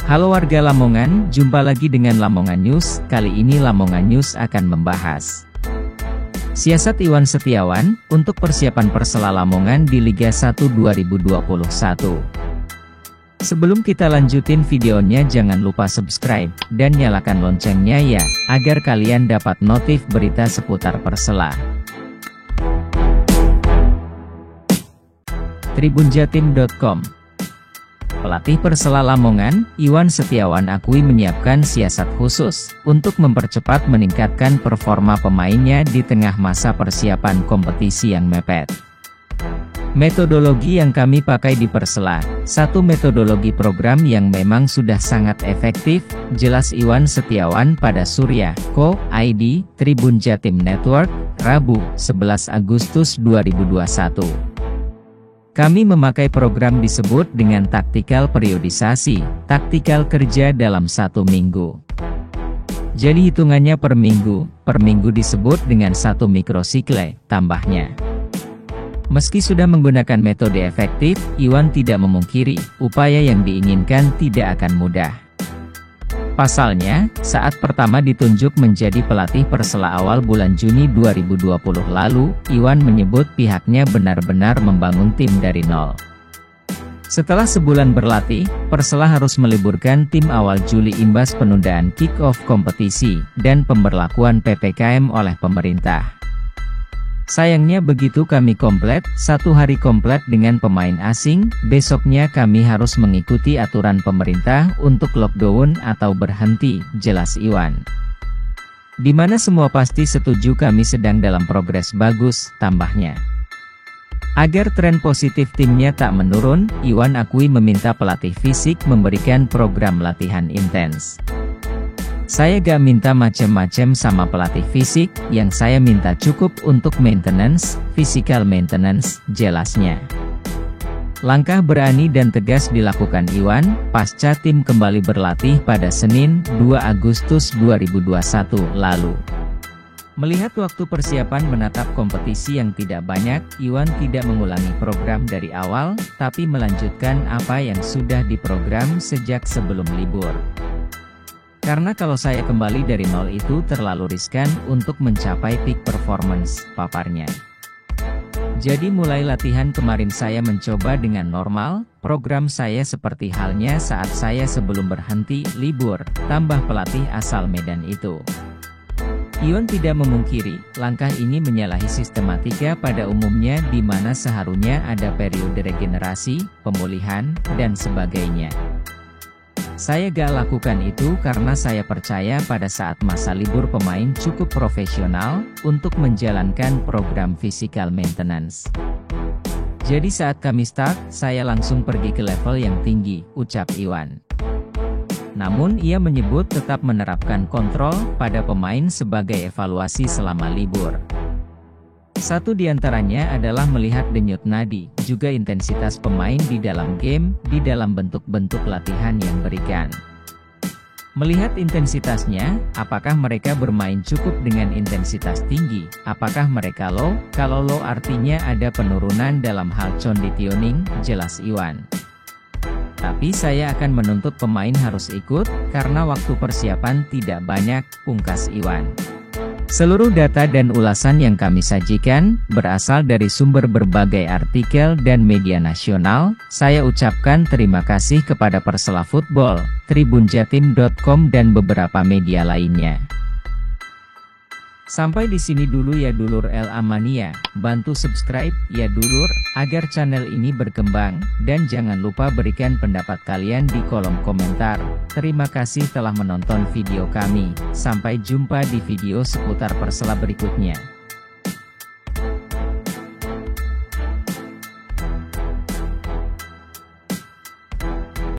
Halo warga Lamongan, jumpa lagi dengan Lamongan News. Kali ini Lamongan News akan membahas siasat Iwan Setiawan untuk persiapan Persela Lamongan di Liga 1 2021. Sebelum kita lanjutin videonya, jangan lupa subscribe dan nyalakan loncengnya ya, agar kalian dapat notif berita seputar Persela. Tribunjatim.com. Pelatih Persela Lamongan, Iwan Setiawan akui menyiapkan siasat khusus untuk mempercepat meningkatkan performa pemainnya di tengah masa persiapan kompetisi yang mepet. Metodologi yang kami pakai di Persela, satu metodologi program yang memang sudah sangat efektif, jelas Iwan Setiawan pada Surya.co.id, Tribun Jatim Network, Rabu, 11 Agustus 2021. Kami memakai program disebut dengan taktikal periodisasi, taktikal kerja dalam satu minggu. Jadi hitungannya per minggu disebut dengan satu mikrosikle, tambahnya. Meski sudah menggunakan metode efektif, Iwan tidak memungkiri, upaya yang diinginkan tidak akan mudah. Pasalnya, saat pertama ditunjuk menjadi pelatih Persela awal bulan Juni 2020 lalu, Iwan menyebut pihaknya benar-benar membangun tim dari nol. Setelah sebulan berlatih, Persela harus meliburkan tim awal Juli imbas penundaan kick-off kompetisi dan pemberlakuan PPKM oleh pemerintah. Sayangnya begitu kami komplet, satu hari komplet dengan pemain asing, besoknya kami harus mengikuti aturan pemerintah untuk lockdown atau berhenti, jelas Iwan. Di mana semua pasti setuju kami sedang dalam progres bagus, tambahnya. Agar tren positif timnya tak menurun, Iwan akui meminta pelatih fisik memberikan program latihan intens. Saya gak minta macem-macem sama pelatih fisik, yang saya minta cukup untuk maintenance, physical maintenance, jelasnya. Langkah berani dan tegas dilakukan Iwan, pasca tim kembali berlatih pada Senin, 2 Agustus 2021 lalu. Melihat waktu persiapan menatap kompetisi yang tidak banyak, Iwan tidak mengulangi program dari awal, tapi melanjutkan apa yang sudah diprogram sejak sebelum libur. Karena kalau saya kembali dari nol itu terlalu riskan untuk mencapai peak performance, paparnya. Jadi mulai latihan kemarin saya mencoba dengan normal, program saya seperti halnya saat saya sebelum berhenti libur, tambah pelatih asal Medan itu. Iwan tidak memungkiri, langkah ini menyalahi sistematika pada umumnya di mana seharusnya ada periode regenerasi, pemulihan, dan sebagainya. Saya gak lakukan itu karena saya percaya pada saat masa libur pemain cukup profesional untuk menjalankan program physical maintenance. Jadi saat kami start, saya langsung pergi ke level yang tinggi, ucap Iwan. Namun ia menyebut tetap menerapkan kontrol pada pemain sebagai evaluasi selama libur. Satu di antaranya adalah melihat denyut nadi, juga intensitas pemain di dalam game, di dalam bentuk-bentuk latihan yang berikan. Melihat intensitasnya, apakah mereka bermain cukup dengan intensitas tinggi, apakah mereka low, kalau low artinya ada penurunan dalam hal conditioning, jelas Iwan. Tapi saya akan menuntut pemain harus ikut, karena waktu persiapan tidak banyak, pungkas Iwan. Seluruh data dan ulasan yang kami sajikan, berasal dari sumber berbagai artikel dan media nasional. Saya ucapkan terima kasih kepada Persela Football, Tribunjatim.com dan beberapa media lainnya. Sampai di sini dulu ya dulur El Amania, bantu subscribe ya dulur, agar channel ini berkembang, dan jangan lupa berikan pendapat kalian di kolom komentar. Terima kasih telah menonton video kami, sampai jumpa di video seputar Persela berikutnya.